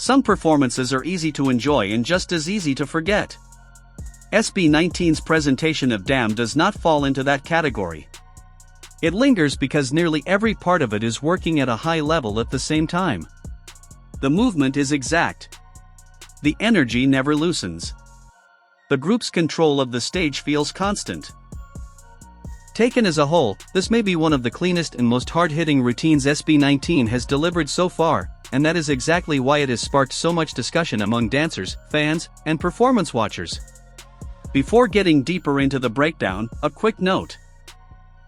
Some performances are easy to enjoy and just as easy to forget. SB19's presentation of Damn does not fall into that category. It lingers because nearly every part of it is working at a high level at the same time. The movement is exact. The energy never loosens. The group's control of the stage feels constant. Taken as a whole, this may be one of the cleanest and most hard-hitting routines SB19 has delivered so far, and that is exactly why it has sparked so much discussion among dancers, fans, and performance watchers. Before getting deeper into the breakdown, a quick note.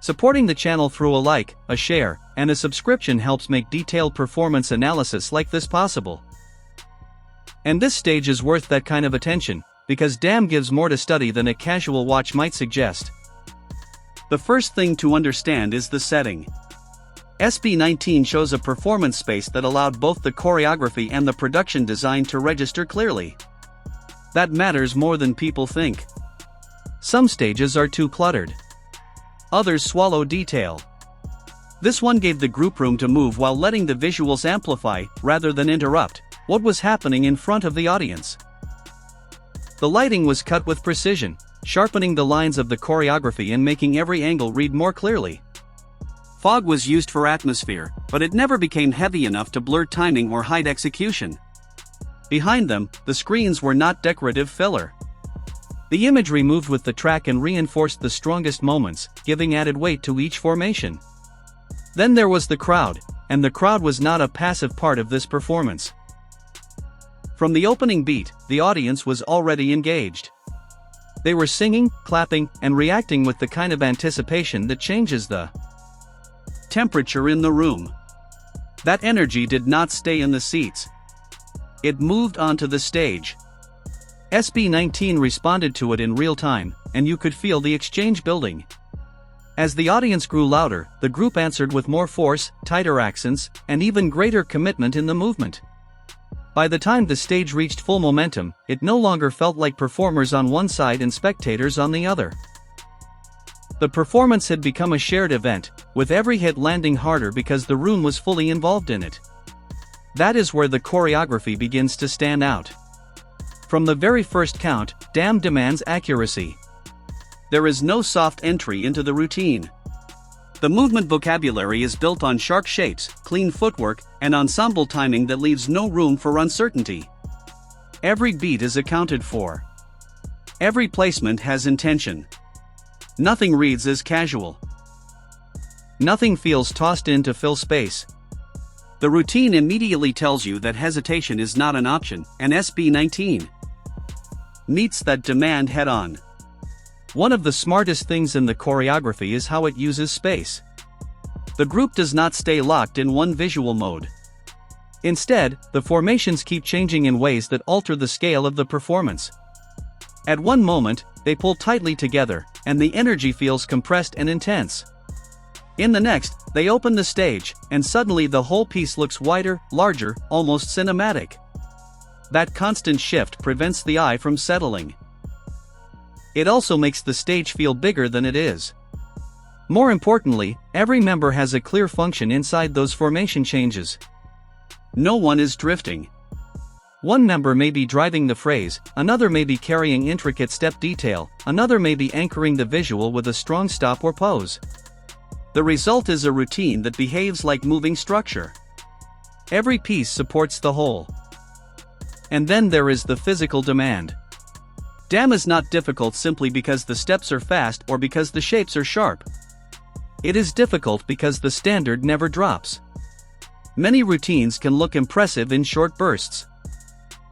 Supporting the channel through a like, a share, and a subscription helps make detailed performance analysis like this possible. And this stage is worth that kind of attention, because Damn gives more to study than a casual watch might suggest. The first thing to understand is the setting. SB19 shows a performance space that allowed both the choreography and the production design to register clearly. That matters more than people think. Some stages are too cluttered. Others swallow detail. This one gave the group room to move while letting the visuals amplify, rather than interrupt, what was happening in front of the audience. The lighting was cut with precision, sharpening the lines of the choreography and making every angle read more clearly. Fog was used for atmosphere, but it never became heavy enough to blur timing or hide execution. Behind them, the screens were not decorative filler. The imagery moved with the track and reinforced the strongest moments, giving added weight to each formation. Then there was the crowd, and the crowd was not a passive part of this performance. From the opening beat, the audience was already engaged. They were singing, clapping, and reacting with the kind of anticipation that changes the temperature in the room. That energy did not stay in the seats. It moved onto the stage. SB19 responded to it in real time, and you could feel the exchange building. As the audience grew louder, the group answered with more force, tighter accents, and even greater commitment in the movement. By the time the stage reached full momentum, it no longer felt like performers on one side and spectators on the other. The performance had become a shared event, with every hit landing harder because the room was fully involved in it. That is where the choreography begins to stand out. From the very first count, Damn demands accuracy. There is no soft entry into the routine. The movement vocabulary is built on sharp shapes, clean footwork, and ensemble timing that leaves no room for uncertainty. Every beat is accounted for. Every placement has intention. Nothing reads as casual. Nothing feels tossed in to fill space. The routine immediately tells you that hesitation is not an option, and SB19 meets that demand head-on. One of the smartest things in the choreography is how it uses space. The group does not stay locked in one visual mode. Instead, the formations keep changing in ways that alter the scale of the performance. At one moment, they pull tightly together, and the energy feels compressed and intense. In the next, they open the stage, and suddenly the whole piece looks wider, larger, almost cinematic. That constant shift prevents the eye from settling. It also makes the stage feel bigger than it is. More importantly, every member has a clear function inside those formation changes. No one is drifting. One member may be driving the phrase, another may be carrying intricate step detail, another may be anchoring the visual with a strong stop or pose. The result is a routine that behaves like moving structure. Every piece supports the whole. And then there is the physical demand. Damn is not difficult simply because the steps are fast or because the shapes are sharp. It is difficult because the standard never drops. Many routines can look impressive in short bursts.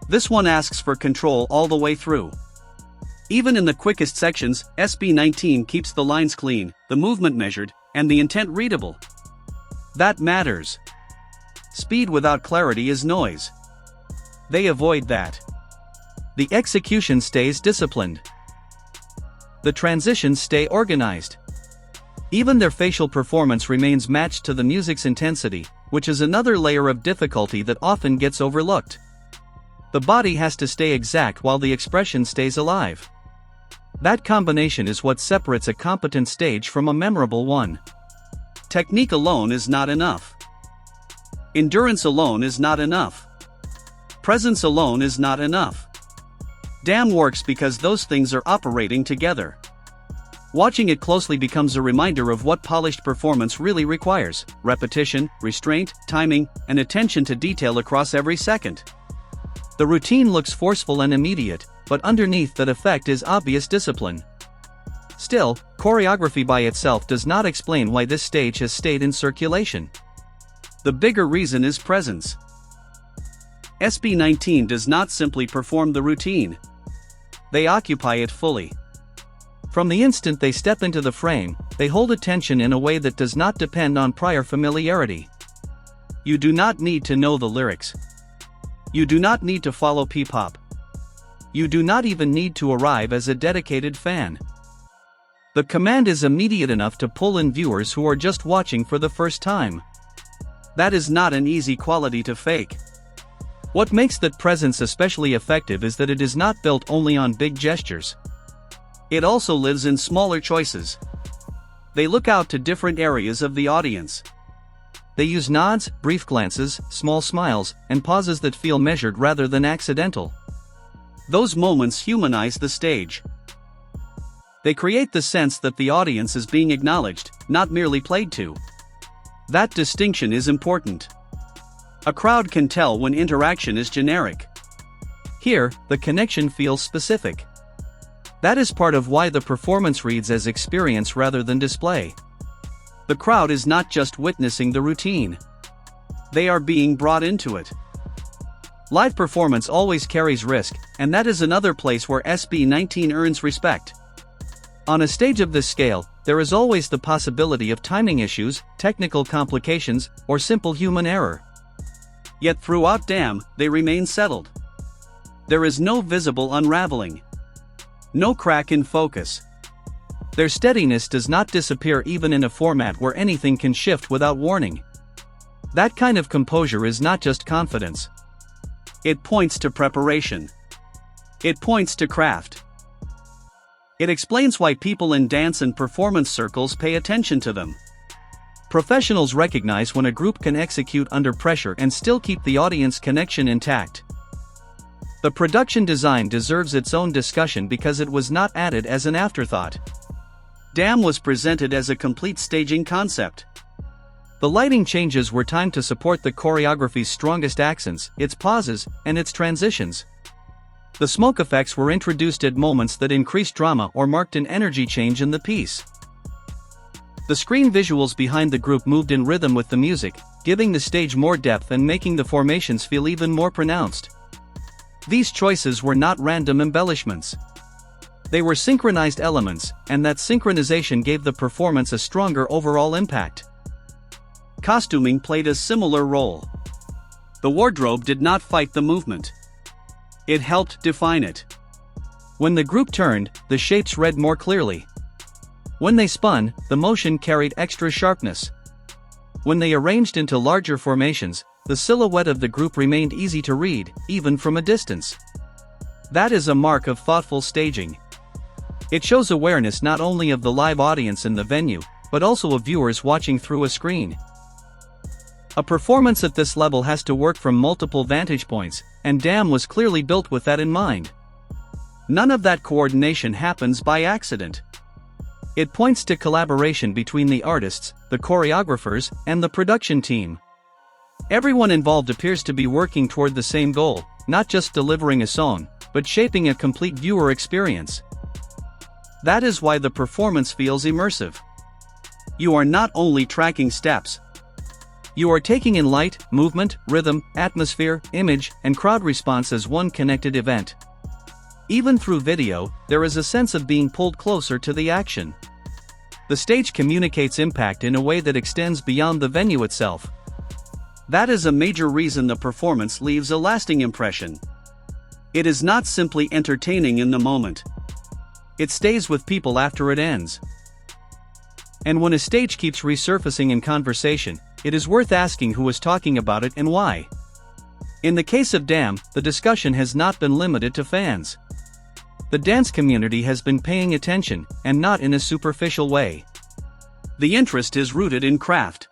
This one asks for control all the way through. Even in the quickest sections, SB19 keeps the lines clean, the movement measured, and the intent readable. That matters. Speed without clarity is noise. They avoid that. The execution stays disciplined. The transitions stay organized. Even their facial performance remains matched to the music's intensity, which is another layer of difficulty that often gets overlooked. The body has to stay exact while the expression stays alive. That combination is what separates a competent stage from a memorable one. Technique alone is not enough. Endurance alone is not enough. presence alone is not enough. Damn works because those things are operating together. Watching it closely becomes a reminder of what polished performance really requires: repetition, restraint, timing, and attention to detail across every second. The routine looks forceful and immediate, but underneath that effect is obvious discipline. Still, choreography by itself does not explain why this stage has stayed in circulation. The bigger reason is presence. SB19 does not simply perform the routine. They occupy it fully. From the instant they step into the frame, they hold attention in a way that does not depend on prior familiarity. You do not need to know the lyrics. You do not need to follow P-pop. You do not even need to arrive as a dedicated fan. The command is immediate enough to pull in viewers who are just watching for the first time. That is not an easy quality to fake. What makes that presence especially effective is that it is not built only on big gestures. It also lives in smaller choices. They look out to different areas of the audience. They use nods, brief glances, small smiles, and pauses that feel measured rather than accidental. Those moments humanize the stage. They create the sense that the audience is being acknowledged, not merely played to. That distinction is important. A crowd can tell when interaction is generic. Here, the connection feels specific. That is part of why the performance reads as experience rather than display. The crowd is not just witnessing the routine. They are being brought into it. Live performance always carries risk, and that is another place where SB19 earns respect. On a stage of this scale, there is always the possibility of timing issues, technical complications, or simple human error. Yet throughout Damn, they remain settled. There is no visible unraveling. No crack in focus. Their steadiness does not disappear even in a format where anything can shift without warning. That kind of composure is not just confidence. It points to preparation. It points to craft. It explains why people in dance and performance circles pay attention to them. Professionals recognize when a group can execute under pressure and still keep the audience connection intact. The production design deserves its own discussion because it was not added as an afterthought. Damn was presented as a complete staging concept. The lighting changes were timed to support the choreography's strongest accents, its pauses, and its transitions. The smoke effects were introduced at moments that increased drama or marked an energy change in the piece. The screen visuals behind the group moved in rhythm with the music, giving the stage more depth and making the formations feel even more pronounced. These choices were not random embellishments. They were synchronized elements, and that synchronization gave the performance a stronger overall impact. Costuming played a similar role. The wardrobe did not fight the movement. It helped define it. When the group turned, the shapes read more clearly. When they spun, the motion carried extra sharpness. When they arranged into larger formations, the silhouette of the group remained easy to read, even from a distance. That is a mark of thoughtful staging. It shows awareness not only of the live audience in the venue, but also of viewers watching through a screen. A performance at this level has to work from multiple vantage points, and Damn was clearly built with that in mind. None of that coordination happens by accident. It points to collaboration between the artists, the choreographers, and the production team. Everyone involved appears to be working toward the same goal, not just delivering a song, but shaping a complete viewer experience. That is why the performance feels immersive. You are not only tracking steps. You are taking in light, movement, rhythm, atmosphere, image, and crowd response as one connected event. Even through video, there is a sense of being pulled closer to the action. The stage communicates impact in a way that extends beyond the venue itself. That is a major reason the performance leaves a lasting impression. It is not simply entertaining in the moment. It stays with people after it ends. And when a stage keeps resurfacing in conversation, it is worth asking who was talking about it and why. In the case of Damn, the discussion has not been limited to fans. The dance community has been paying attention, and not in a superficial way. The interest is rooted in craft.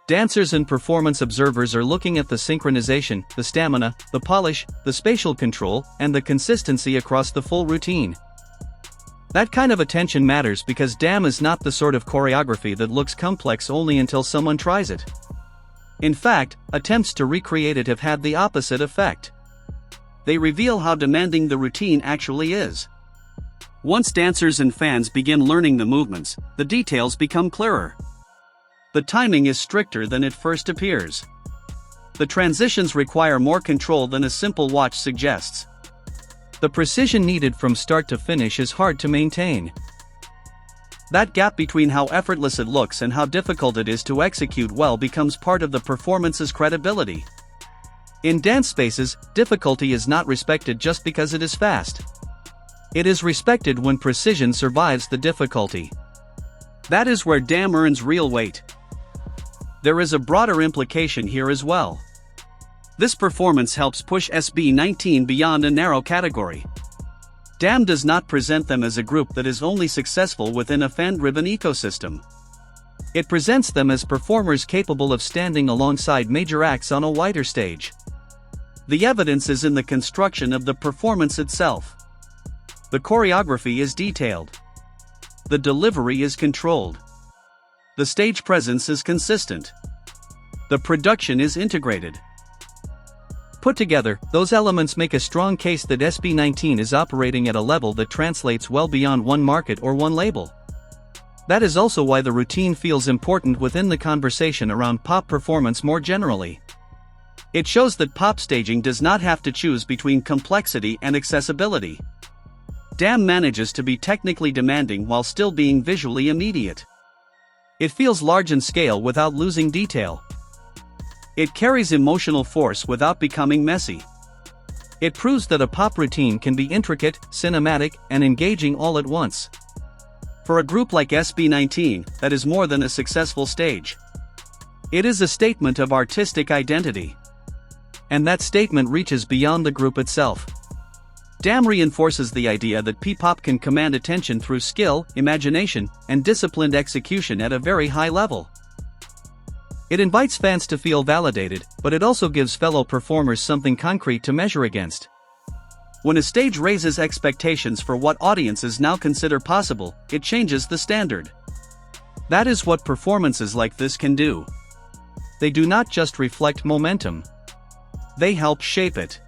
Dancers and performance observers are looking at the synchronization, the stamina, the polish, the spatial control, and the consistency across the full routine. That kind of attention matters because DAM is not the sort of choreography that looks complex only until someone tries it. In fact, attempts to recreate it have had the opposite effect. They reveal how demanding the routine actually is. Once dancers and fans begin learning the movements, the details become clearer. The timing is stricter than it first appears. The transitions require more control than a simple watch suggests. The precision needed from start to finish is hard to maintain. That gap between how effortless it looks and how difficult it is to execute well becomes part of the performance's credibility. In dance spaces, difficulty is not respected just because it is fast. It is respected when precision survives the difficulty. That is where DAM earns real weight. There is a broader implication here as well. This performance helps push SB19 beyond a narrow category. DAM does not present them as a group that is only successful within a fan-driven ecosystem. It presents them as performers capable of standing alongside major acts on a wider stage. The evidence is in the construction of the performance itself. The choreography is detailed. The delivery is controlled. The stage presence is consistent. The production is integrated. Put together, those elements make a strong case that SB19 is operating at a level that translates well beyond one market or one label. That is also why the routine feels important within the conversation around pop performance more generally. It shows that pop staging does not have to choose between complexity and accessibility. DAM manages to be technically demanding while still being visually immediate. It feels large in scale without losing detail. It carries emotional force without becoming messy. It proves that a pop routine can be intricate, cinematic, and engaging all at once. For a group like SB19, that is more than a successful stage. It is a statement of artistic identity. And that statement reaches beyond the group itself. DAM reinforces the idea that P-pop can command attention through skill, imagination, and disciplined execution at a very high level. It invites fans to feel validated, but it also gives fellow performers something concrete to measure against. When a stage raises expectations for what audiences now consider possible, it changes the standard. That is what performances like this can do. They do not just reflect momentum. They help shape it.